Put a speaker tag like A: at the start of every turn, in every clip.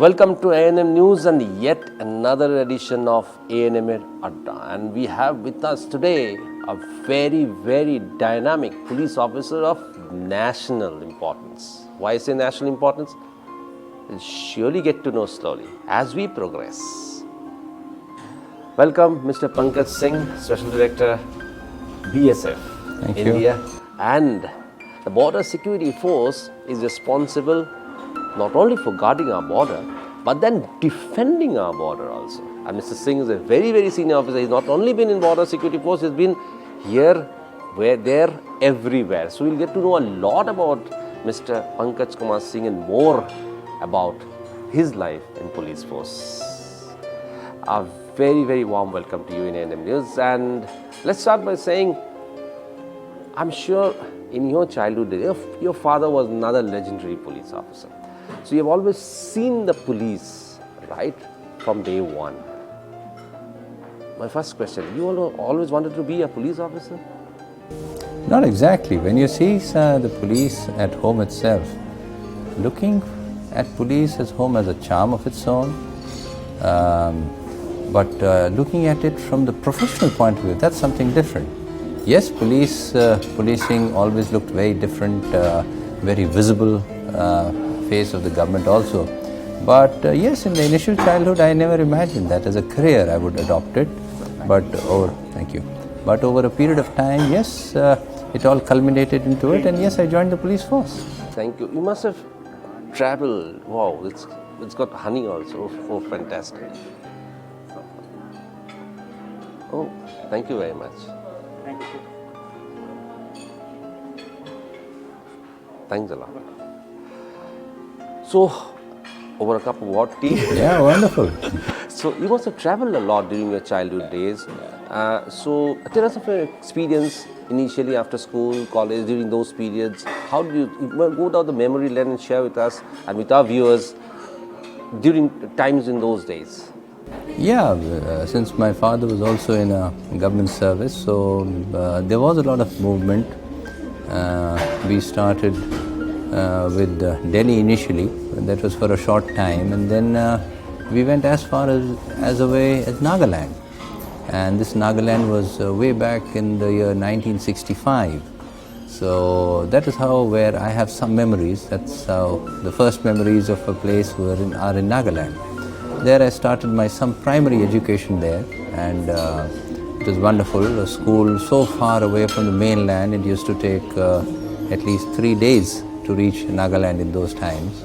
A: Welcome to ANM News and yet another edition of ANM at Adda. And we have with us today a very dynamic police officer of national importance. Why I say national importance? We'll surely get to know slowly as we progress. Welcome Mr. Pankaj Singh, Special Director, BSF,
B: Thank
A: India.
B: you.
A: And the Border Security Force is responsible not only for guarding our border, but then defending our border also. And Mr. Singh is a very senior officer. He's not only been in Border Security Force, he's been here, there, everywhere. So we'll get to know a lot about Mr. Pankaj Kumar Singh and more about his life in police force. A very warm welcome to you in ANM News. And let's start by saying, I'm sure in your childhood, your father was another legendary police officer. So you've always seen the police, right, from day one. My first question, you always wanted to be a police officer?
B: Not exactly. When you see the police at home itself, looking at police as home has a charm of its own, but looking at it from the professional point of view, that's something different. Yes, policing always looked very different, very visible face of the government also. But yes, in the initial childhood, I never imagined that as a career I would adopt it. But over a period of time, yes, it all culminated into it, and yes, I joined the police force.
A: Thank you. You must have traveled. Wow, it's got honey also. Oh, fantastic. Oh, thank you very much.
C: Thank you.
A: Thanks a lot. So, over a cup of hot tea.
B: Yeah, wonderful.
A: So, you must have traveled a lot during your childhood days. So, tell us of your experience initially after school, college, during those periods. How did you go down the memory lane and share with us and with our viewers during times in those days?
B: Yeah, since my father was also in a government service, so there was a lot of movement. We started with Delhi initially, and that was for a short time, and then we went as far as away as Nagaland, and this Nagaland was way back in the year 1965. So that is where I have some memories. That's how the first memories of a place are in Nagaland. There I started some primary education there, and it was wonderful. A school so far away from the mainland, it used to take at least 3 days to reach Nagaland in those times.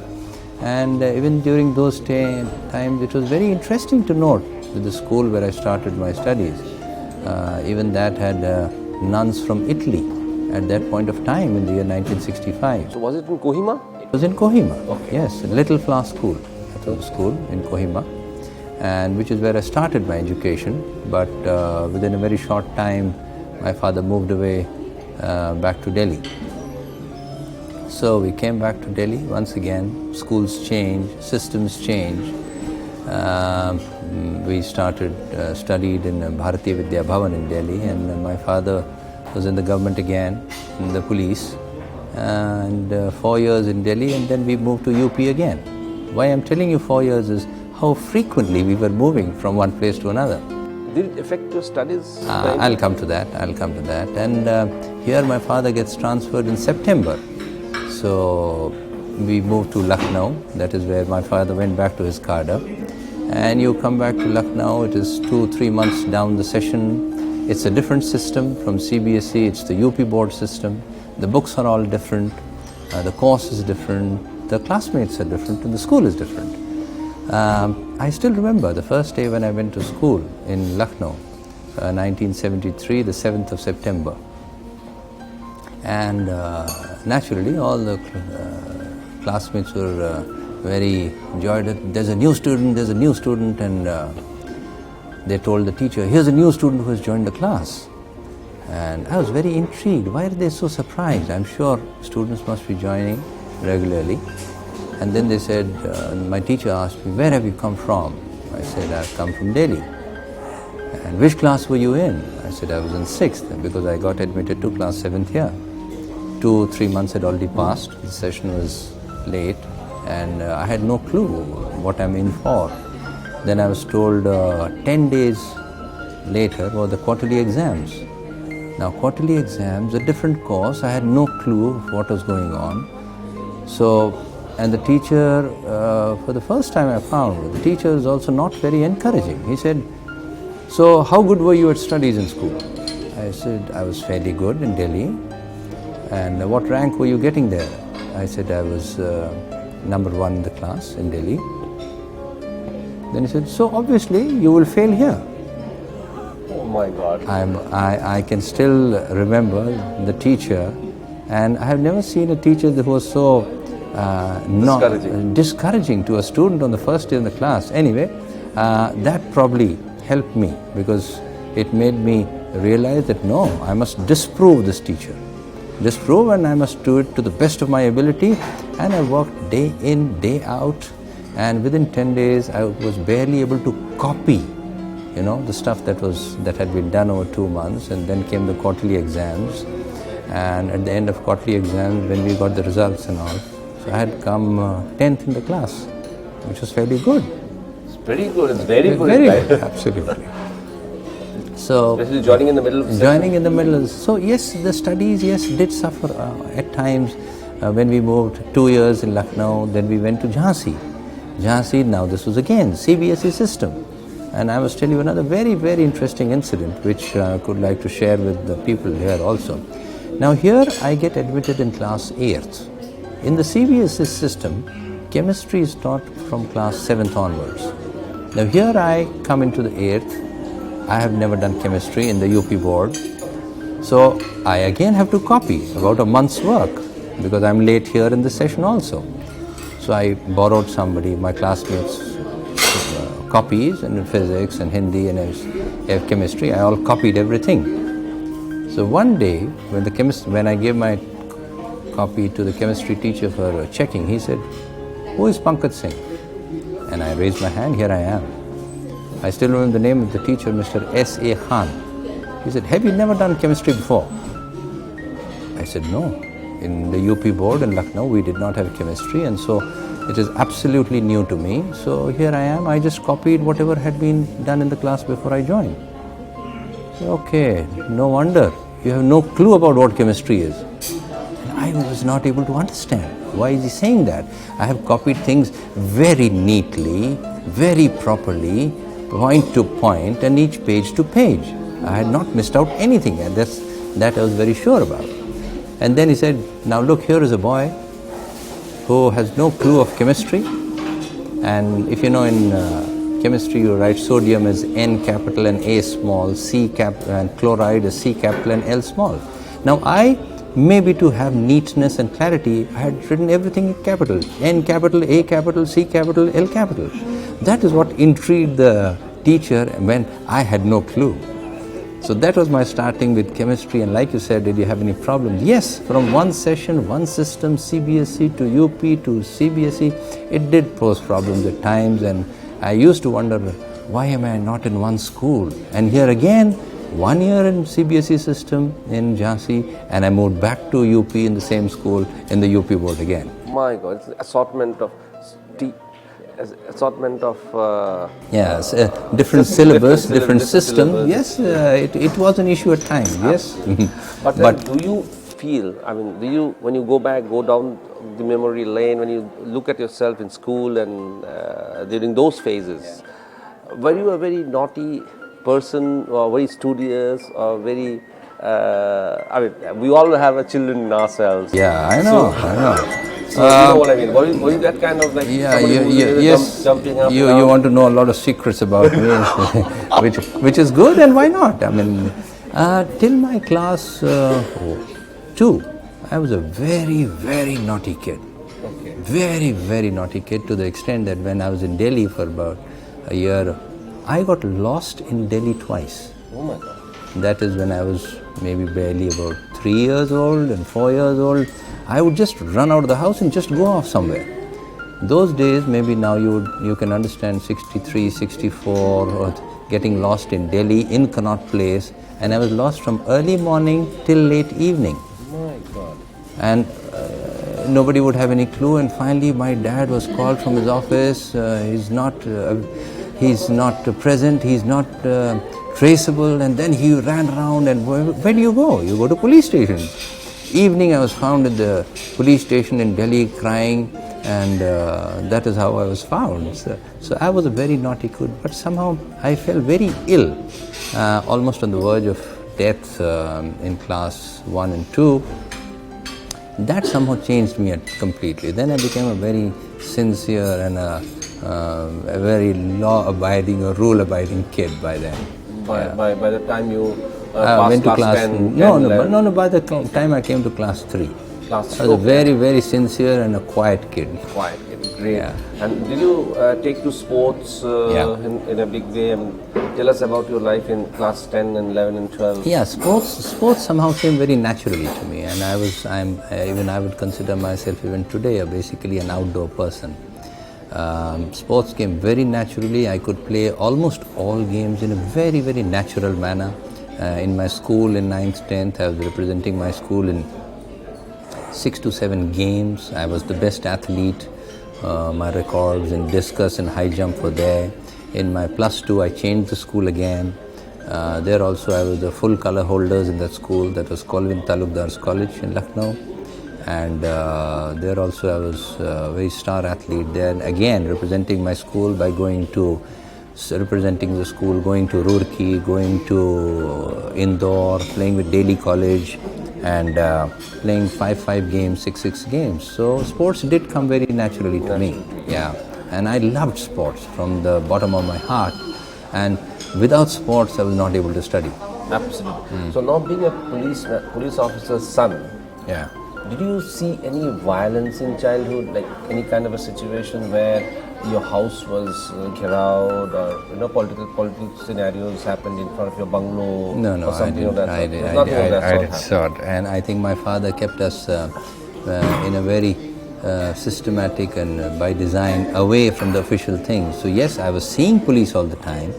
B: And even during those times, it was very interesting to note with the school where I started my studies. Even that had nuns from Italy at that point of time in the year 1965.
A: So, was it in Kohima?
B: It was in Kohima,
A: Okay.
B: Yes, a Little Flower School. That was a school in Kohima, and which is where I started my education. But within a very short time, my father moved away back to Delhi. So we came back to Delhi once again. Schools change, systems change. We studied in Bharatiya Vidya Bhavan in Delhi, and my father was in the government again, in the police, and 4 years in Delhi, and then we moved to UP again. Why I'm telling you 4 years is how frequently we were moving from one place to another.
A: Did it affect your studies?
B: I'll come to that. And here my father gets transferred in September. So we moved to Lucknow. That is where my father went back to his cadre. And you come back to Lucknow, it is 2-3 months down the session. It's a different system from CBSE, it's the UP board system. The books are all different, the course is different, the classmates are different, and the school is different. I still remember the first day when I went to school in Lucknow, 1973, the 7th of September. And naturally, all the classmates were very enjoyed it. There's a new student, and they told the teacher, here's a new student who has joined the class. And I was very intrigued. Why are they so surprised? I'm sure students must be joining regularly. And then they said, my teacher asked me, where have you come from? I said, I've come from Delhi. And which class were you in? I said, I was in 6th, because I got admitted to class 7th here. 2-3 months had already passed, the session was late, and I had no clue what I'm in for. Then I was told 10 days later were the quarterly exams. Now quarterly exams, a different course, I had no clue what was going on. So, and the teacher, for the first time I found, the teacher is also not very encouraging. He said, "So how good were you at studies in school?" I said, "I was fairly good in Delhi." "And what rank were you getting there?" I said, "I was number 1 in the class in Delhi." Then he said, "So obviously you will fail here."
A: Oh my God.
B: I can still remember the teacher, and I have never seen a teacher that was so discouraging to a student on the first day in the class. Anyway, that probably helped me, because it made me realize that no, I must disprove this teacher. Disprove, and I must do it to the best of my ability. And I worked day in, day out, and within 10 days I was barely able to copy, the stuff that had been done over 2 months. And then came the quarterly exams, and at the end of quarterly exams, when we got the results and all, so I had come 10th in the class, which was fairly good.
A: It's pretty good. It's very good.
B: Very good, absolutely. So,
A: especially joining in the middle of the
B: joining in the middle. So yes, the studies did suffer at times. When we moved 2 years in Lucknow, then we went to Jhansi. Jhansi, now this was again CBSE system. And I must tell you another very, very interesting incident which I could like to share with the people here also. Now here I get admitted in class 8th. In the CBSE system, chemistry is taught from class 7th onwards. Now here I come into the 8th. I have never done chemistry in the UP board. So I again have to copy about a month's work, because I'm late here in this session also. So I borrowed somebody, my classmates' copies in physics and Hindi and chemistry. I all copied everything. So one day, when I gave my copy to the chemistry teacher for checking, he said, "Who is Pankaj Singh?" And I raised my hand, here I am. I still remember the name of the teacher, Mr. S.A. Khan. He said, "Have you never done chemistry before?" I said, "No. In the UP board in Lucknow, we did not have chemistry, and so it is absolutely new to me. So here I am. I just copied whatever had been done in the class before I joined." I said, "Okay, no wonder. You have no clue about what chemistry is." And I was not able to understand. Why is he saying that? I have copied things very neatly, very properly, point to point, and each page to page. I had not missed out anything, and that I was very sure about. And then he said, "Now look, here is a boy who has no clue of chemistry." And if you know, in chemistry you write sodium as N capital and A small, and chloride as C capital and L small. Now I, maybe to have neatness and clarity, I had written everything in capital: N capital, A capital, C capital, L capital. That is what intrigued the teacher when I had no clue. So that was my starting with chemistry. And like you said, did you have any problems? Yes, from one session, one system, CBSE to UP to CBSE, it did pose problems at times. And I used to wonder, why am I not in one school? And here again, 1 year in CBSE system in Jhansi, and I moved back to UP in the same school in the UP board again.
A: My God, it's an assortment of
B: yes, different syllabus, different system. Yes, it was an issue at times. Yes,
A: but do you feel? I mean, when you go down the memory lane, when you look at yourself in school and during those phases, were you a very naughty person, or very studious, or very? I mean, we all have children in ourselves.
B: Yeah, I know.
A: So you know what I mean. Were you that kind of like?
B: Yeah, yes.
A: Jumping up.
B: You want to know a lot of secrets about me, which is good, and why not? I mean, till my class 2, I was a very, very naughty kid.
A: Okay.
B: Very, very naughty kid, to the extent that when I was in Delhi for about a year, I got lost in Delhi twice.
A: Oh my God.
B: That is when I was maybe barely about 3 years old and 4 years old. I would just run out of the house and just go off somewhere. Those days, maybe now you can understand 63, 64, or getting lost in Delhi, in Connaught Place, and I was lost from early morning till late evening.
A: My God.
B: And nobody would have any clue. And finally, my dad was called from his office. He's not present. He's not traceable. And then he ran around. And where do you go? You go to police station. Evening, I was found at the police station in Delhi crying, and that is how I was found. So I was a very naughty kid, but somehow I felt very ill, almost on the verge of death in class 1 and 2. That somehow changed me completely. Then I became a very sincere and a very law-abiding or rule-abiding kid by then.
A: By the time you
B: went to class
A: 10,
B: no, by the time I came to class 3. I was a very, very sincere and a quiet kid.
A: Quiet kid, great.
B: Yeah.
A: And did you take to sports in a big way? Tell us about your life in class 10 and 11 and 12.
B: Yeah, sports somehow came very naturally to me, and I would consider myself even today basically an outdoor person. Sports came very naturally. I could play almost all games in a very, very natural manner. In my school in 9th, 10th, I was representing my school in 6 to 7 games. I was the best athlete. My records in discus and high jump were there. In my plus 2, I changed the school again. There also I was the full color holders in that school. That was Colvin Talukdar's College in Lucknow. And there also I was a very star athlete there. Again, representing my school by going to representing the school, going to Roorkee, going to Indore, playing with Delhi College, and playing 5 games, 6 games. So sports did come very naturally to me. Yeah, and I loved sports from the bottom of my heart. And without sports, I was not able to study.
A: Absolutely. So now being a police officer's son,
B: Yeah.
A: did you see any violence in childhood, like any kind of a situation where your house was gheraud, or political scenarios happened in front of your bungalow?
B: No,
A: or something of that
B: I
A: sort?
B: did sort. And I think my father kept us in a very systematic and by design away from the official things. So yes, I was seeing police all the time,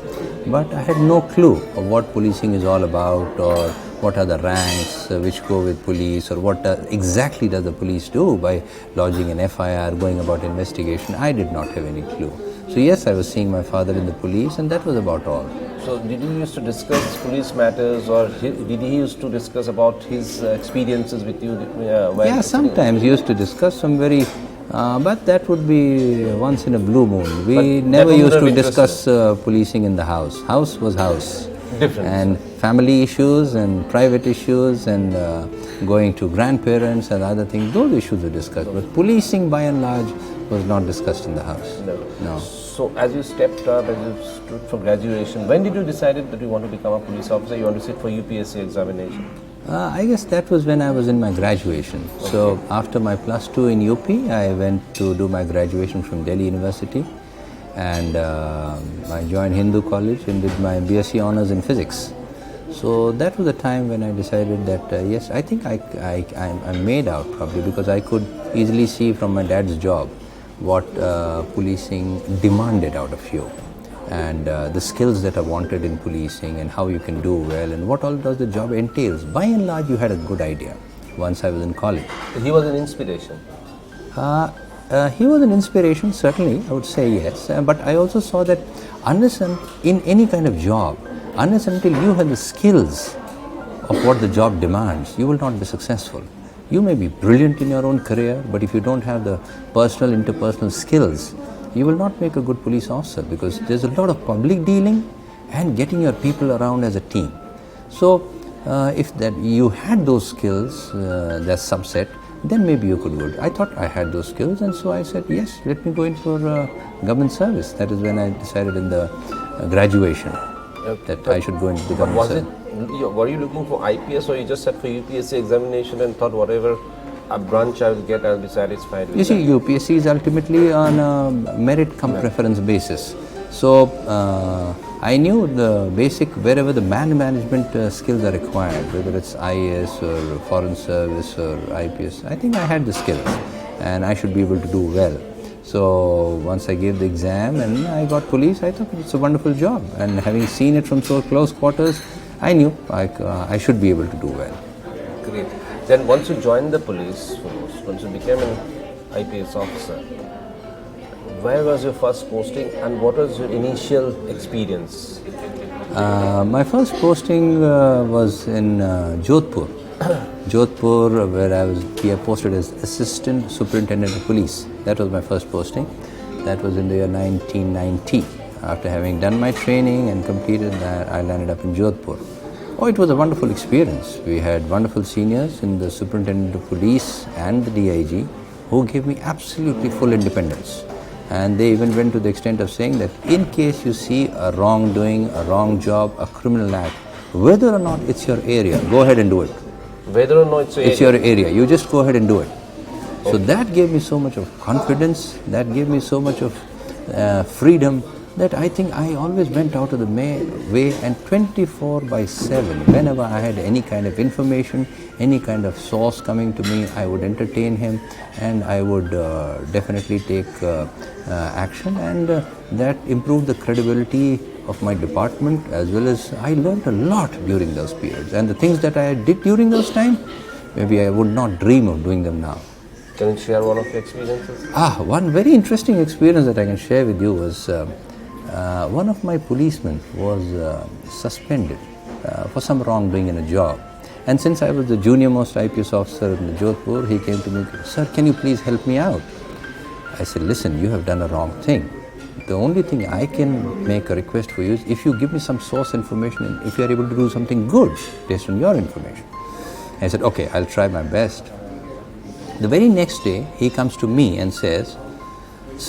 B: but I had no clue of what policing is all about, or what are the ranks which go with police, or what exactly does the police do by lodging an FIR, going about investigation. I did not have any clue. So yes, I was seeing my father in the police, and that was about all.
A: So did he used to discuss police matters, or did he used to discuss about his experiences with you?
B: Yeah, sometimes he used to discuss some very, but that would be once in a blue moon. We never used to discuss policing in the house. House was house.
A: Different.
B: And family issues and private issues and going to grandparents and other things, those issues were discussed. But policing by and large was not discussed in the house. No.
A: So as you stepped up, as you stood for graduation, when did you decide that you want to become a police officer? You want to sit for UPSC examination?
B: I guess that was when I was in my graduation. Okay. So after my plus 2 in UP, I went to do my graduation from Delhi University. And I joined Hindu College and did my BSc Honours in Physics. So that was the time when I decided that yes, I think I'm made out, probably because I could easily see from my dad's job what policing demanded out of you, and the skills that are wanted in policing, and how you can do well, and what all does the job entails. By and large, you had a good idea once I was in college.
A: He was an inspiration.
B: He was an inspiration, certainly, I would say yes. But I also saw that unless in any kind of job, unless until you have the skills of what the job demands, you will not be successful. You may be brilliant in your own career, but if you don't have the personal, interpersonal skills, you will not make a good police officer, because there's a lot of public dealing and getting your people around as a team. So if that you had those skills, that subset, then maybe you could go. I thought I had those skills, and so I said, yes, let me go in for government service. That is when I decided in the graduation that I should go into the government service.
A: Were you looking for IPS, or you just sat for UPSC examination and thought whatever a branch I will get, I'll be satisfied with?
B: You see, UPSC is ultimately on a merit cum preference basis. So I knew the basic, wherever the management skills are required, whether it's IAS or foreign service or IPS, I think I had the skills and I should be able to do well. So once I gave the exam and I got police, I thought it's a wonderful job, and having seen it from so close quarters, I knew I should be able to do well.
A: Great. Then once you joined the police force, once you became an IPS officer, where was your first posting and what was your initial experience?
B: My first posting was in Jodhpur. Jodhpur, where I was posted as Assistant Superintendent of Police. That was my first posting. That was in the year 1990. After having done my training and completed that, I landed up in Jodhpur. Oh, it was a wonderful experience. We had wonderful seniors in the Superintendent of Police and the DIG who gave me absolutely full independence. And they even went to the extent of saying that in case you see a wrongdoing, a wrong job, a criminal act, whether or not it's your area, go ahead and do it.
A: Whether or not it's
B: your area, you just go ahead and do it. Okay. So that gave me so much of confidence, that gave me so much of freedom, that I think I always went out of the way, and 24/7, whenever I had any kind of information, any kind of source coming to me, I would entertain him and I would definitely take action, and that improved the credibility of my department, as well as I learned a lot during those periods. And the things that I did during those times, maybe I would not dream of doing them now.
A: Can you share one of your experiences?
B: One very interesting experience that I can share with you was one of my policemen was suspended for some wrongdoing in a job. And since I was the junior most IPS officer in the Jodhpur, he came to me, "Sir, can you please help me out?" I said, "Listen, you have done a wrong thing. The only thing I can make a request for you is if you give me some source information and if you are able to do something good based on your information." I said, "Okay, I'll try my best." The very next day, he comes to me and says,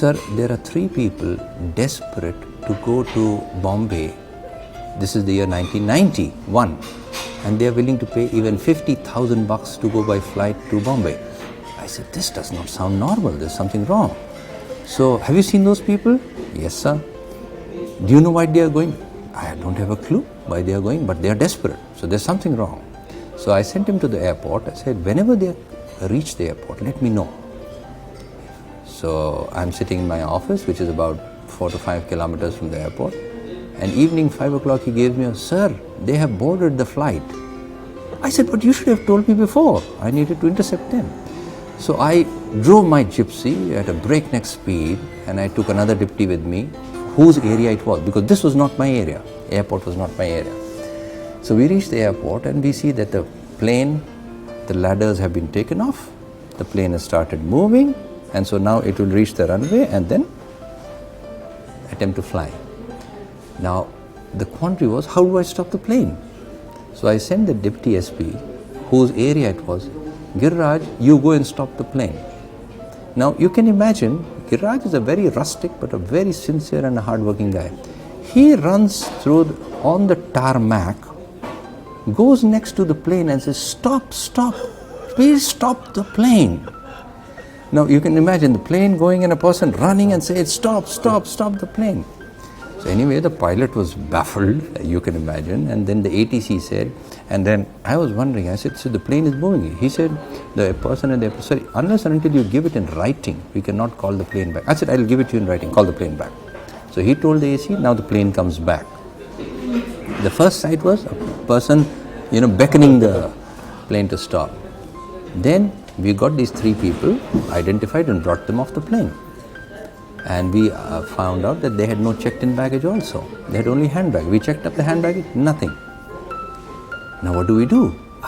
B: "Sir, there are 3 people desperate to go to Bombay. This is the year 1991. And they are willing to pay even $50,000 to go by flight to Bombay." I said, "This does not sound normal. There's something wrong." "So, have you seen those people?" "Yes, sir." "Do you know why they are going?" "I don't have a clue why they are going, but they are desperate. So, there's something wrong." So, I sent him to the airport. I said, "Whenever they reach the airport, let me know." So, I'm sitting in my office, which is about 4 to 5 kilometers from the airport. And evening 5 o'clock, he gave me a, "Sir, they have boarded the flight." I said, "But you should have told me before. I needed to intercept them." So I drove my gypsy at a breakneck speed, and I took another deputy with me, whose area it was, because this was not my area. Airport was not my area. So we reached the airport and we see that the plane, the ladders have been taken off, the plane has started moving, and so now it will reach the runway and then attempt to fly. Now, the quandary was, how do I stop the plane? So I sent the deputy SP, whose area it was, "Giriraj, you go and stop the plane." Now, you can imagine, Giriraj is a very rustic but a very sincere and a hard-working guy. He runs through on the tarmac, goes next to the plane and says, "Stop, stop, please stop the plane." Now, you can imagine the plane going and a person running and saying, "Stop, stop, stop the plane." So anyway, the pilot was baffled, you can imagine, and then the ATC said, and then I was wondering, I said, "So the plane is moving." He said, the person and the sorry, "Unless and until you give it in writing, we cannot call the plane back." I said, "I'll give it to you in writing, call the plane back." So he told the AC, now the plane comes back. The first sight was a person, beckoning the plane to stop. Then we got these 3 people identified and brought them off the plane. And we found out that they had no checked-in baggage also. They had only handbag. We checked up the hand baggage, nothing. Now what do we do?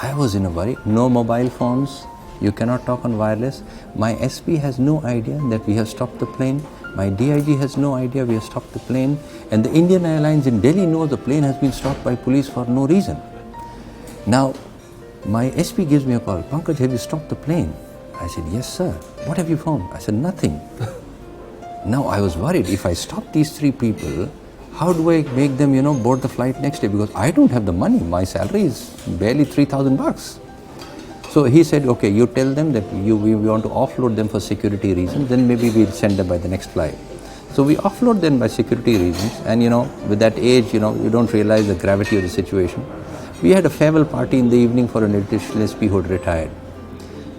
B: I was in a worry. No mobile phones. You cannot talk on wireless. My SP has no idea that we have stopped the plane. My DIG has no idea we have stopped the plane. And the Indian Airlines in Delhi knows the plane has been stopped by police for no reason. Now, my SP gives me a call. "Pankaj, have you stopped the plane?" I said, "Yes, sir." "What have you found?" I said, "Nothing." Now I was worried, if I stop these 3 people, how do I make them, board the flight next day? Because I don't have the money. My salary is barely $3,000. So he said, "Okay, you tell them that we want to offload them for security reasons, then maybe we'll send them by the next flight." So we offload them by security reasons, and with that age, you don't realize the gravity of the situation. We had a farewell party in the evening for an additional SP who had retired.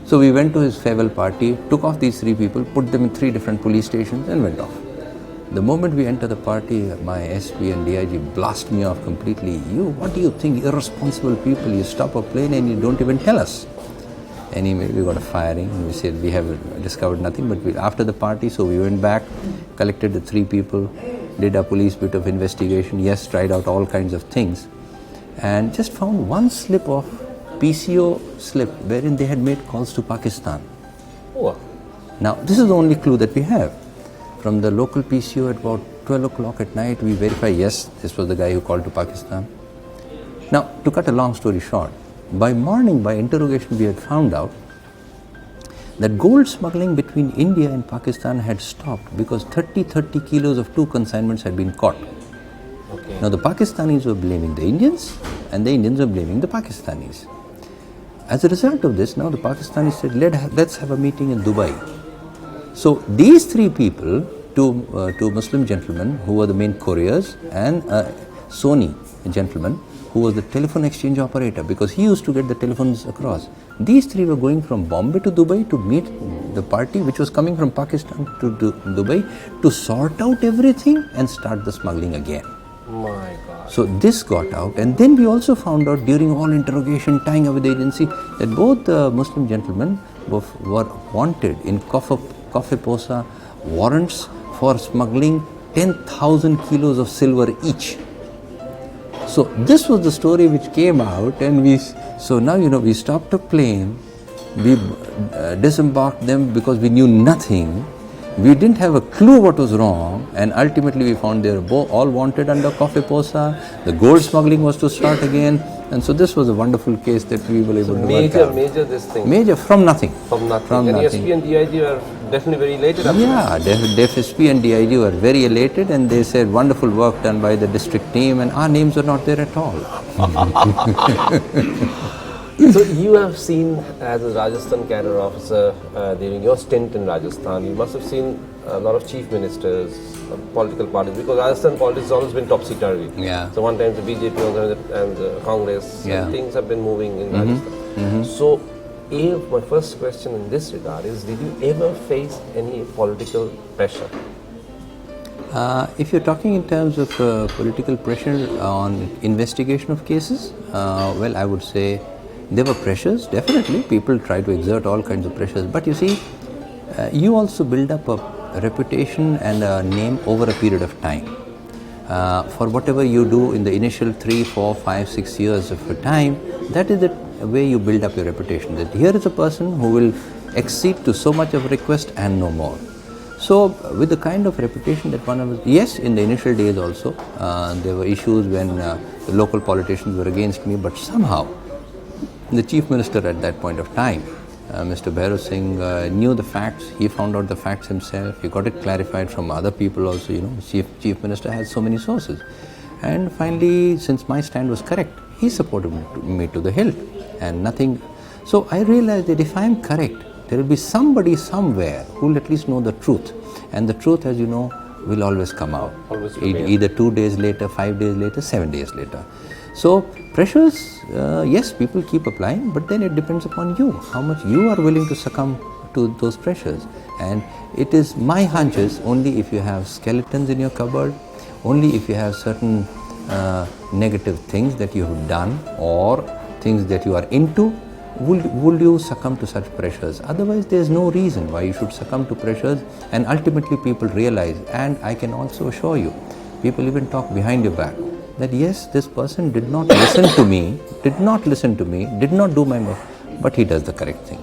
B: So we went to his farewell party, took off these 3 people, put them in 3 different police stations and went off. The moment we enter the party, my SP and DIG blast me off completely. "What do you think, irresponsible people? You stop a plane and you don't even tell us." Anyway, we got a firing. We said we have discovered nothing, but after the party, so we went back, collected the 3 people, did a police bit of investigation, yes, tried out all kinds of things, and just found one slip of PCO slip wherein they had made calls to Pakistan.
A: Oh.
B: Now, this is the only clue that we have. From the local PCO at about 12 o'clock at night, we verify, yes, this was the guy who called to Pakistan. Now, to cut a long story short, by morning, by interrogation, we had found out that gold smuggling between India and Pakistan had stopped because 30 kilos of 2 consignments had been caught.
A: Okay.
B: Now, the Pakistanis were blaming the Indians and the Indians were blaming the Pakistanis. As a result of this, now the Pakistanis said, let's have a meeting in Dubai. So, these 3 people, two Muslim gentlemen who were the main couriers, and Sony, a gentleman who was the telephone exchange operator, because he used to get the telephones across. These 3 were going from Bombay to Dubai to meet the party which was coming from Pakistan to Dubai to sort out everything and start the smuggling again.
A: My God.
B: So this got out, and then we also found out during all interrogation, tying up with the agency, that both the Muslim gentlemen were wanted in Coffee-Posa warrants for smuggling 10,000 kilos of silver each. So this was the story which came out, and so now we stopped a plane, we disembarked them because we knew nothing, we didn't have a clue what was wrong, and ultimately we found they were all wanted under Coffee-Posa. The gold smuggling was to start again, and so this was a wonderful case that we were able to work out.
A: Major this thing.
B: Major from nothing.
A: From nothing. And SP and DIG were definitely very elated.
B: Yeah, SP and DIG were very elated, and they said wonderful work done by the district team, and our names are not there at all.
A: So you have seen, as a Rajasthan cadre officer, during your stint in Rajasthan, you must have seen a lot of chief ministers, political parties, because Rajasthan politics has always been topsy-turvy.
B: Yeah.
A: So one time the BJP and the Congress, and things have been moving in Rajasthan. So my first question in this regard is, did you ever face any political pressure?
B: If you're talking in terms of political pressure on investigation of cases, well, I would say there were pressures, definitely. People try to exert all kinds of pressures. But you see, you also build up a reputation and a name over a period of time. For whatever you do in the initial 3, 4, 5, 6 years of a time, that is the way you build up your reputation. That here is a person who will accede to so much of a request and no more. So, with the kind of reputation that one of us, yes, in the initial days also, there were issues when the local politicians were against me, but somehow, the Chief Minister at that point of time, Mr. Bhairav Singh, knew the facts. He found out the facts himself. He got it clarified from other people also. Chief Minister has so many sources. And finally, since my stand was correct, he supported me to the hilt and nothing. So I realized that if I am correct, there will be somebody somewhere who will at least know the truth. And the truth, as you know, will always come out. Either 2 days later, 5 days later, 7 days later. So pressures, yes, people keep applying, but then it depends upon you, how much you are willing to succumb to those pressures. And it is my hunches, only if you have skeletons in your cupboard, only if you have certain negative things that you have done or things that you are into, will you succumb to such pressures. Otherwise, there is no reason why you should succumb to pressures, and ultimately people realize, and I can also assure you, people even talk behind your back, that yes, this person did not listen to me, did not do my work, but he does the correct thing.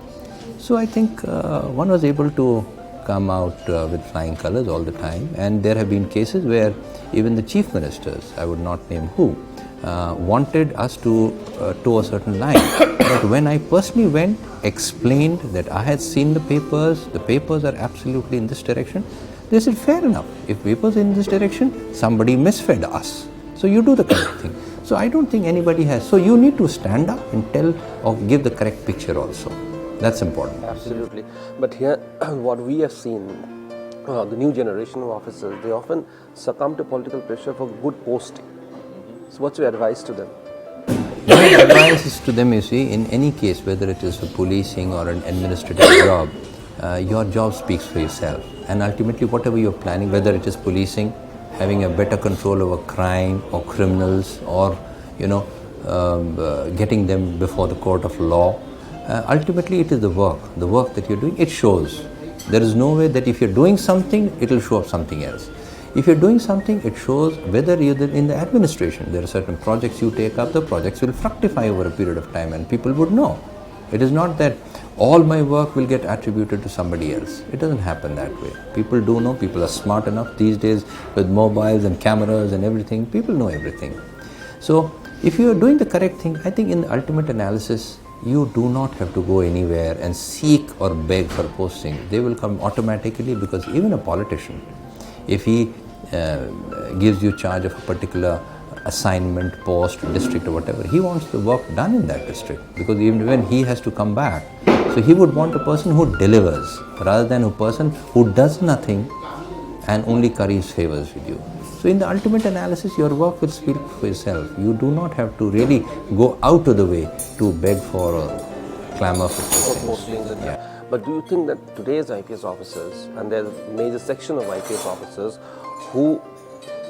B: So I think one was able to come out with flying colors all the time, and there have been cases where even the chief ministers, I would not name who, wanted us to toe a certain line. But when I personally went, explained that I had seen the papers are absolutely in this direction, they said, fair enough, if papers are in this direction, somebody misfed us. So you do the correct thing. So I don't think anybody has. So you need to stand up and tell or give the correct picture also. That's important.
A: Absolutely. But here, what we have seen, the new generation of officers, they often succumb to political pressure for good posting. So what's your advice to them?
B: My advice is to them, you see, in any case, whether it is a policing or an administrative job, your job speaks for yourself. And ultimately, whatever you're planning, whether it is policing, having a better control over crime or criminals, or getting them before the court of law, ultimately it is the work that you're doing, it shows. There is no way that if you're doing something, it will show up something else. If you're doing something, it shows whether you're in the administration. There are certain projects you take up, the projects will fructify over a period of time and people would know. It is not that all my work will get attributed to somebody else. It doesn't happen that way. People do know, people are smart enough these days with mobiles and cameras and everything, people know everything. So if you are doing the correct thing, I think in the ultimate analysis, you do not have to go anywhere and seek or beg for posting. They will come automatically, because even a politician, if he gives you charge of a particular assignment, post, district or whatever, he wants the work done in that district, because even when he has to come back, so he would want a person who delivers rather than a person who does nothing and only curries favors with you. So in the ultimate analysis, your work will speak for itself. You do not have to really go out of the way to beg for or clamor for postings.
A: Yeah. But do you think that today's IPS officers, and there's a major section of IPS officers who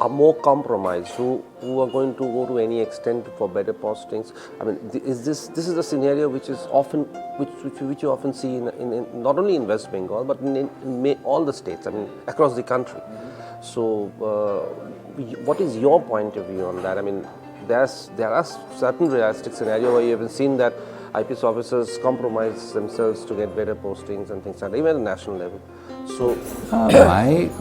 A: are more compromised, who are going to go to any extent for better postings? I mean, this is a scenario which is often, which you often see in not only in West Bengal but in all the states, I mean, across the country. So, what is your point of view on that? I mean, there are certain realistic scenarios where you have seen that IPS officers compromise themselves to get better postings and things like that, even at the national level. So,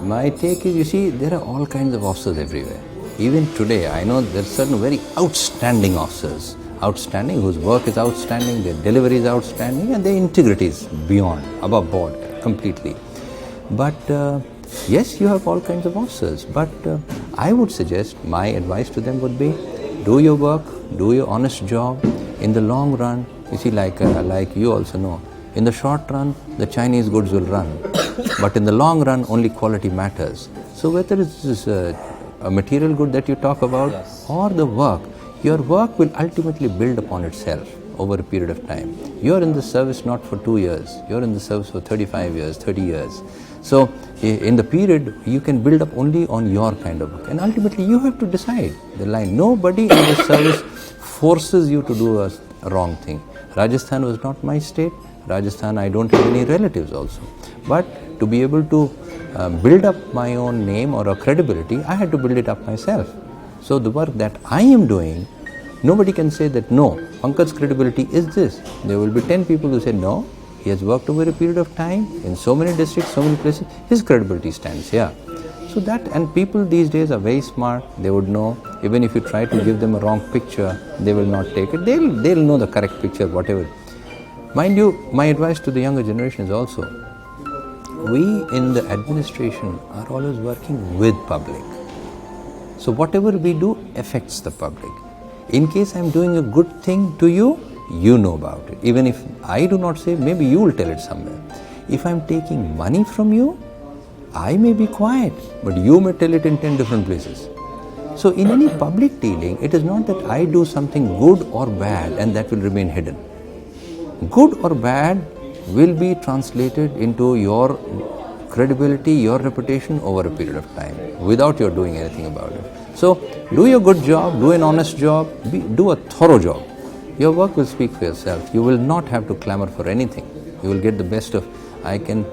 B: my take is, you see, there are all kinds of officers everywhere. Even today, I know there are certain very outstanding officers, whose work is outstanding, their delivery is outstanding, and their integrity is beyond, above board, completely. But yes, you have all kinds of officers, but I would suggest, my advice to them would be, do your work, do your honest job. In the long run, you see, like you also know, in the short run, the Chinese goods will run, but in the long run, only quality matters. So whether it's a material good that you talk about, yes, or the work, your work will ultimately build upon itself over a period of time. You're in the service not for 2 years, you're in the service for 35 years, 30 years. So in the period, you can build up only on your kind of work, and ultimately you have to decide the line. Nobody in the service forces you to do a wrong thing. Rajasthan was not my state. Rajasthan, I don't have any relatives also. But to be able to build up my own name or a credibility, I had to build it up myself. So the work that I am doing, nobody can say that, no, Pankaj's credibility is this. There will be 10 people who say, no, he has worked over a period of time in so many districts, so many places, his credibility stands here. So that, and people these days are very smart, they would know, even if you try to give them a wrong picture, they will not take it, they'll know the correct picture, whatever. Mind you, my advice to the younger generation is also, we in the administration are always working with public. So whatever we do affects the public. In case I'm doing a good thing to you, you know about it. Even if I do not say, maybe you will tell it somewhere. If I'm taking money from you, I may be quiet, but you may tell it in 10 different places. So in any public dealing, it is not that I do something good or bad and that will remain hidden. Good or bad will be translated into your credibility, your reputation over a period of time without your doing anything about it. So do your good job, do an honest job, do a thorough job. Your work will speak for yourself. You will not have to clamor for anything. You will get the best of. I can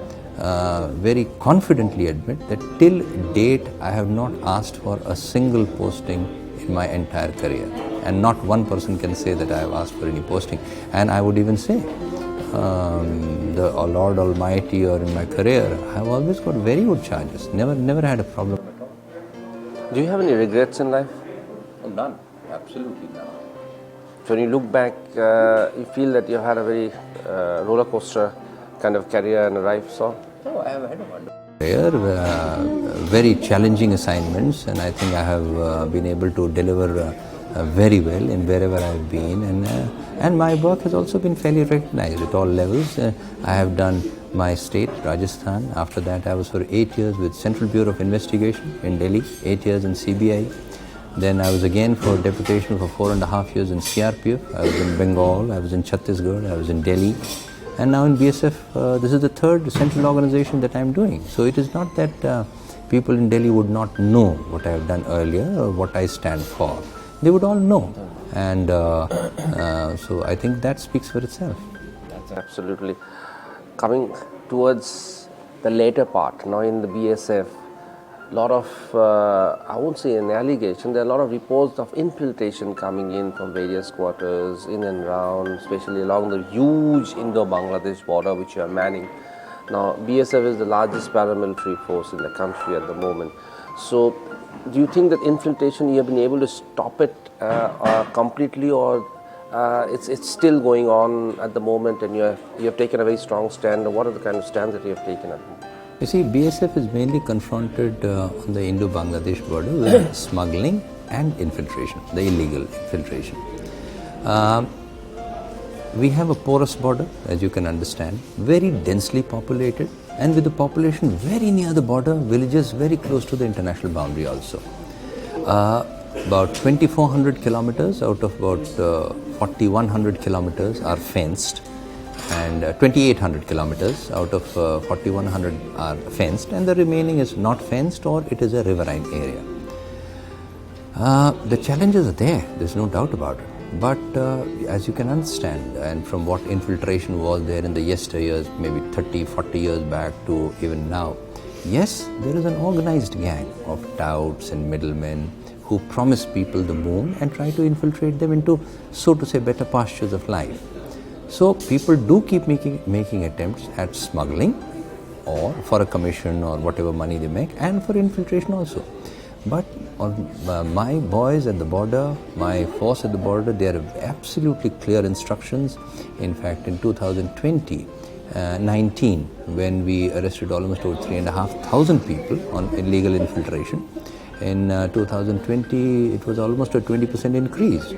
B: very confidently admit that till date I have not asked for a single posting in my entire career, and not one person can say that I have asked for any posting. And I would even say, the Lord Almighty, or in my career, I have always got very good charges. Never had a problem at all.
A: Do you have any regrets in life?
B: None. Absolutely none.
A: When you look back, you feel that you had a very roller coaster kind of career and life, so?
B: Oh, I have had a wonderful career, very challenging assignments, and I think I have been able to deliver very well in wherever I have been, and my work has also been fairly recognized at all levels. I have done my state, Rajasthan. After that, I was for 8 years with Central Bureau of Investigation in Delhi, 8 years in CBI. Then I was again for deputation for 4.5 years in CRPF. I was in Bengal, I was in Chhattisgarh, I was in Delhi. And now in BSF, this is the third central organization that I am doing. So it is not that people in Delhi would not know what I have done earlier or what I stand for. They would all know. And so I think that speaks for itself.
A: Absolutely. Coming towards the later part, now in the BSF, lot of, I won't say an allegation, there are a lot of reports of infiltration coming in from various quarters, in and around, especially along the huge Indo-Bangladesh border which you are manning. Now, BSF is the largest paramilitary force in the country at the moment. So, do you think that infiltration, you have been able to stop it completely, or it's still going on at the moment, and you have taken a very strong stand? What are the kind of stands that you have taken at the moment?
B: You see, BSF is mainly confronted on the Indo-Bangladesh border with smuggling and infiltration, the illegal infiltration. We have a porous border, as you can understand, very densely populated, and with the population very near the border, villages very close to the international boundary also. About 2,400 kilometers out of about 4,100 kilometers are fenced, and 2,800 kilometers out of 4,100 are fenced, and the remaining is not fenced, or it is a riverine area. The challenges are there's no doubt about it. But as you can understand, and from what infiltration was there in the yesteryears, maybe 30, 40 years back to even now, yes, there is an organized gang of touts and middlemen who promise people the moon and try to infiltrate them into, so to say, better pastures of life. So people do keep making attempts at smuggling, or for a commission or whatever money they make, and for infiltration also. But on my boys at the border, my force at the border, there are absolutely clear instructions. In fact, in 2019, when we arrested almost over 3,500 people on illegal infiltration, in 2020, it was almost a 20% increase.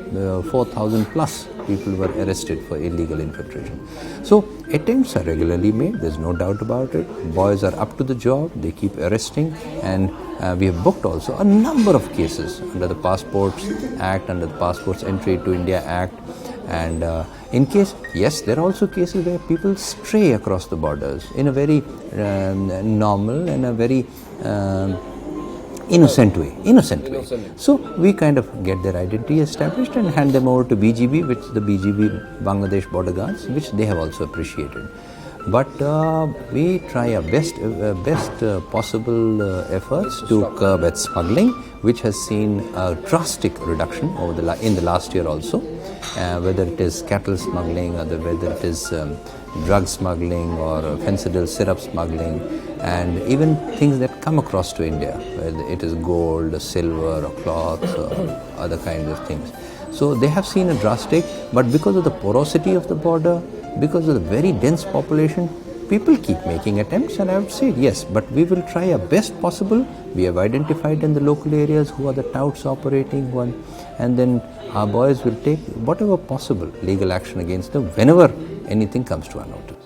B: 4,000 plus people were arrested for illegal infiltration. So attempts are regularly made, there's no doubt about it. Boys are up to the job, they keep arresting, and we have booked also a number of cases under the Passports Act, under the Passports Entry to India Act. And in case, yes, there are also cases where people stray across the borders in a very normal and a very innocent way. So we kind of get their identity established and hand them over to BGB, which the BGB Bangladesh border guards, which they have also appreciated. But we try our best possible efforts to curb at smuggling, which has seen a drastic reduction over in the last year also, whether it is cattle smuggling, or whether it is drug smuggling or fentanyl syrup smuggling, and even things that come across to India, whether it is gold, silver, or cloth, or other kinds of things. So they have seen a drastic, but because of the porosity of the border, because of the very dense population, people keep making attempts, and I would say yes, but we will try our best possible. We have identified in the local areas who are the touts operating one, and then our boys will take whatever possible legal action against them whenever anything comes to our notice.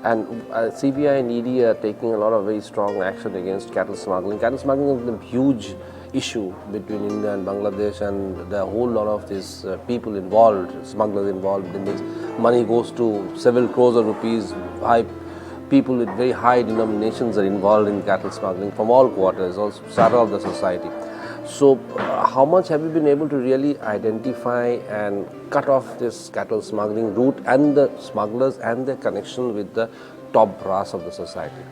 A: And CBI and ED are taking a lot of very strong action against cattle smuggling. Cattle smuggling is a huge issue between India and Bangladesh, and there are a whole lot of these people involved, smugglers involved in this. Money goes to several crores of rupees. People with very high denominations are involved in cattle smuggling from all quarters, all strata of the society. So how much have you been able to really identify and cut off this cattle smuggling route and the smugglers and their connection with the top brass of the society?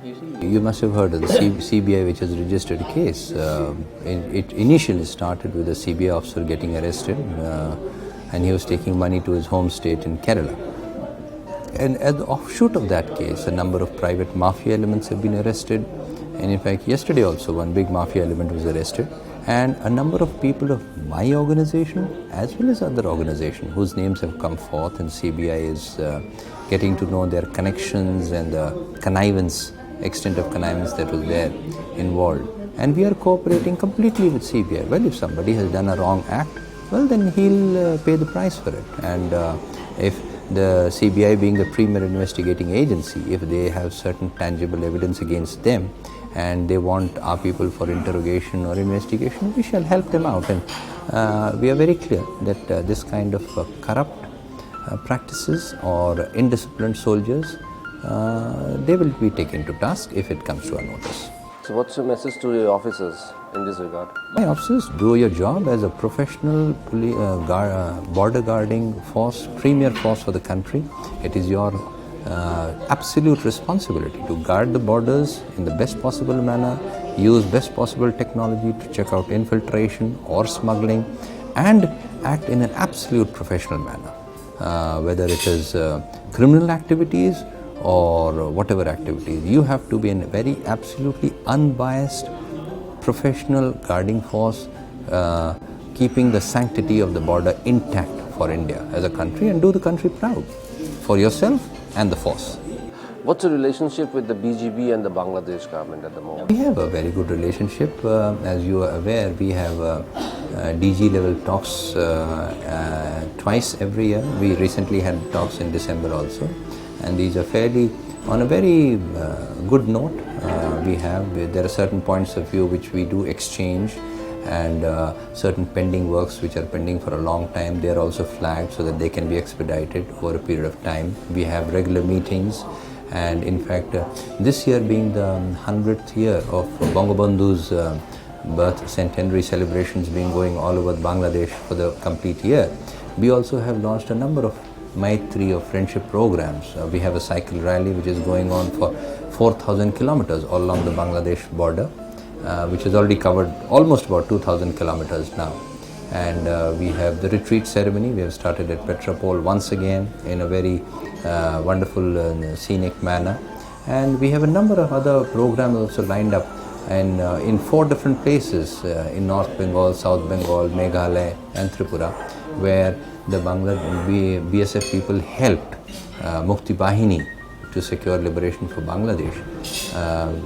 B: You must have heard of the CBI, which has registered a case. It initially started with a CBI officer getting arrested, and he was taking money to his home state in Kerala. And as the offshoot of that case, a number of private mafia elements have been arrested, and in fact yesterday also one big mafia element was arrested, and a number of people of my organization as well as other organizations whose names have come forth, and CBI is getting to know their connections and the extent of connivance that was there involved. And we are cooperating completely with CBI. Well, if somebody has done a wrong act, well then he'll pay the price for it. And if the CBI, being the premier investigating agency, if they have certain tangible evidence against them and they want our people for interrogation or investigation, we shall help them out. And we are very clear that this kind of corrupt practices or indisciplined soldiers, they will be taken to task if it comes to our notice.
A: So what's your message to your officers in this regard?
B: My officers, do your job as a professional border guarding force, premier force for the country. It is your absolute responsibility to guard the borders in the best possible manner, use best possible technology to check out infiltration or smuggling, and act in an absolute professional manner, whether it is criminal activities or whatever activities. You have to be a very absolutely unbiased professional guarding force, keeping the sanctity of the border intact for India as a country, and do the country proud for yourself and the force.
A: What's the relationship with the BGB and the Bangladesh government at the moment?
B: We have a very good relationship. As you are aware, we have DG level talks twice every year. We recently had talks in December also, and these are fairly on a very good note. There are certain points of view which we do exchange, and certain pending works which are pending for a long time, they are also flagged so that they can be expedited over a period of time. We have regular meetings, and in fact this year being the 100th year of Bangabandhu's birth centenary celebrations being going all over Bangladesh for the complete year, we also have launched a number of Maitri or friendship programs. We have a cycle rally which is going on for 4,000 kilometers all along the Bangladesh border, which has already covered almost about 2,000 kilometers now. And we have the retreat ceremony. We have started at Petropol once again in a very wonderful scenic manner. And we have a number of other programs also lined up in 4 different places in North Bengal, South Bengal, Meghalaya and Tripura, where the BSF people helped Mukti Bahini to secure liberation for Bangladesh.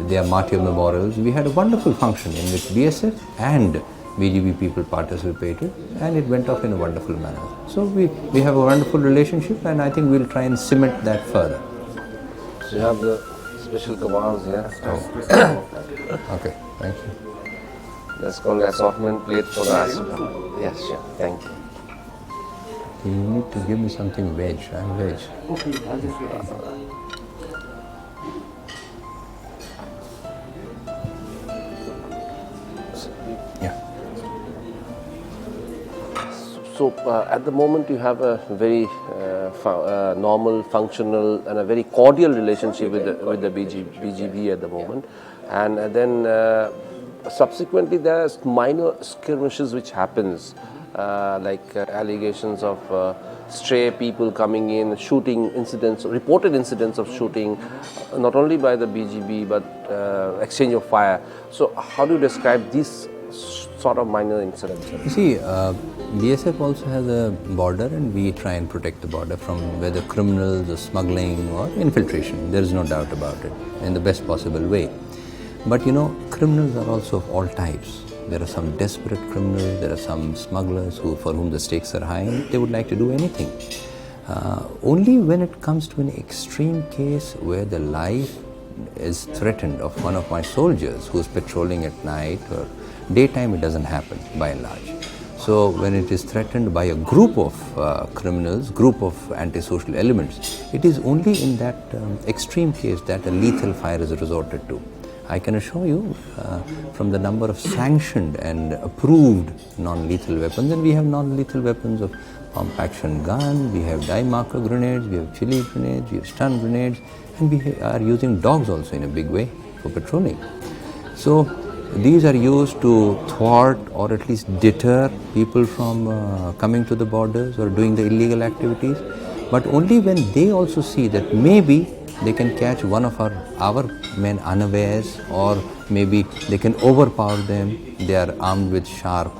B: Their martyr memorials. We had a wonderful function in which BSF and BGB people participated, and it went off in a wonderful manner. So we have a wonderful relationship, and I think we'll try and cement that further.
A: So you have the special commands here.
B: Okay, thank you.
A: That's called assortment plate for us. Yes, sure. Thank you.
B: You need to give me something veg. I'm veg. Yeah.
A: So at the moment you have a very normal, functional and a very cordial relationship with the BGB at the moment, and then subsequently there are minor skirmishes which happens, like allegations of stray people coming in, shooting incidents, reported incidents of shooting, not only by the BGB but exchange of fire. So how do you describe these sort of minor incidents?
B: You see, BSF also has a border, and we try and protect the border from whether criminals or smuggling or infiltration. There is no doubt about it, in the best possible way. But you know, criminals are also of all types. There are some desperate criminals, there are some smugglers for whom the stakes are high, and they would like to do anything. Only when it comes to an extreme case where the life is threatened of one of my soldiers who is patrolling at night or daytime, it doesn't happen by and large. So when it is threatened by a group of criminals, group of antisocial elements, it is only in that extreme case that a lethal fire is resorted to. I can assure you from the number of sanctioned and approved non-lethal weapons, and we have non-lethal weapons of pump action gun, we have dye marker grenades, we have chili grenades, we have stun grenades, and we are using dogs also in a big way for patrolling. So these are used to thwart or at least deter people from coming to the borders or doing the illegal activities, but only when they also see that maybe they can catch one of our men unawares, or maybe they can overpower them. They are armed with sharp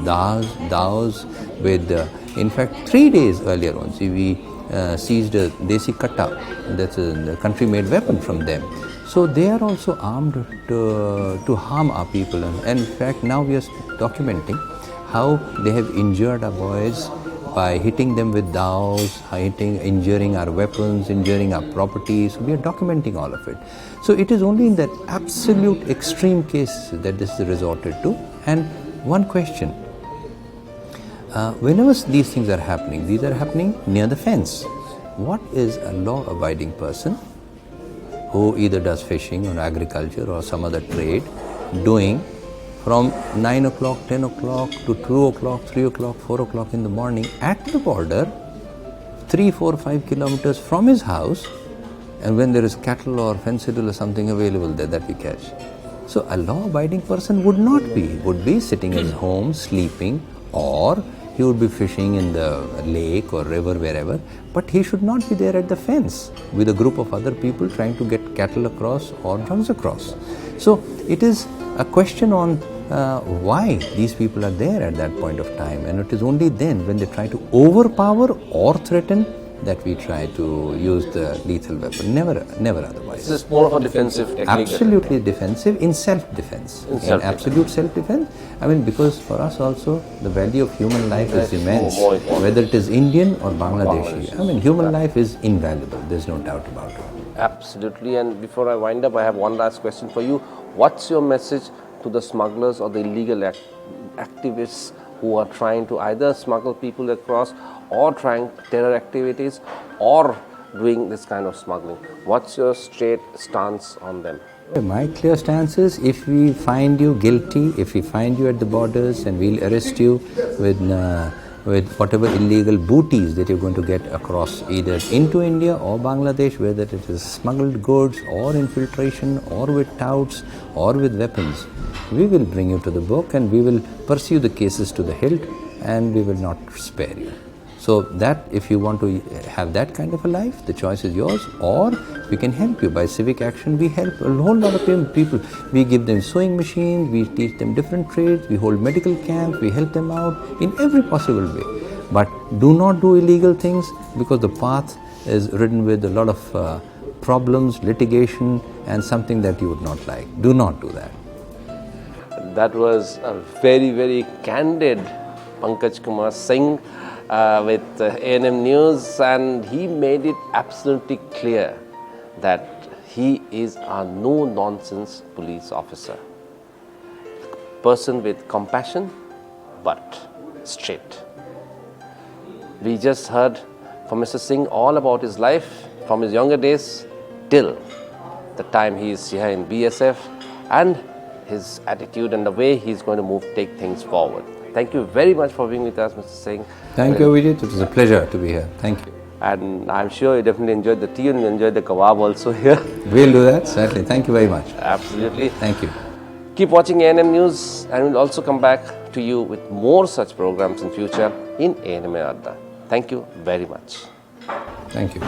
B: daws with, in fact, 3 days earlier on, we seized a desi katta, that's a country-made weapon from them. So they are also armed to harm our people, and in fact now we are documenting how they have injured our boys by hitting them with daws, injuring our weapons, injuring our properties. We are documenting all of it. So it is only in that absolute extreme case that this is resorted to. And one question, whenever these things are happening, these are happening near the fence. What is a law-abiding person who either does fishing or agriculture or some other trade doing from 9 o'clock, 10 o'clock to 2 o'clock, 3 o'clock, 4 o'clock in the morning at the border, 3, 4, 5 kilometers from his house, and when there is cattle or fencidal or something available there that we catch. So a law-abiding person would not be, would be sitting at home sleeping, or he would be fishing in the lake or river, wherever, but he should not be there at the fence with a group of other people trying to get cattle across or drugs across. So it is a question on why these people are there at that point of time, and it is only then when they try to overpower or threaten that we try to use the lethal weapon, never otherwise.
A: This is more of a defensive technique.
B: Absolutely defensive, in self-defense. In absolute self-defense. I mean, because for us also, the value of human life is immense, whether it is Indian or Bangladeshi. I mean, human life is invaluable, there's no doubt about it.
A: Absolutely. And before I wind up, I have one last question for you. What's your message to the smugglers or the illegal activists who are trying to either smuggle people across or trying terror activities or doing this kind of smuggling? What's your straight stance on them?
B: My clear stance is, if we find you guilty, if we find you at the borders, and we'll arrest you with whatever illegal booties that you're going to get across either into India or Bangladesh, whether it is smuggled goods or infiltration or with touts or with weapons, we will bring you to the book and we will pursue the cases to the hilt, and we will not spare you. So that if you want to have that kind of a life, the choice is yours, or we can help you by civic action. We help a whole lot of people. We give them sewing machines, we teach them different trades, we hold medical camps, we help them out in every possible way. But do not do illegal things, because the path is ridden with a lot of problems, litigation, and something that you would not like. Do not do that.
A: That was a very, very candid Pankaj Kumar Singh with ANM News, and he made it absolutely clear that he is a no-nonsense police officer. Person with compassion, but straight. We just heard from Mr. Singh all about his life from his younger days till the time he is here in BSF, and his attitude and the way he's going to take things forward. Thank you very much for being with us, Mr. Singh.
B: Thank you, Avijit. It was a pleasure to be here. Thank you.
A: And I'm sure you definitely enjoyed the tea and you enjoyed the kebab also here.
B: We'll do that, certainly. Thank you very much.
A: Absolutely.
B: Thank you.
A: Keep watching ANM News, and we'll also come back to you with more such programs in future in ANM and Adda. Thank you very much.
B: Thank you.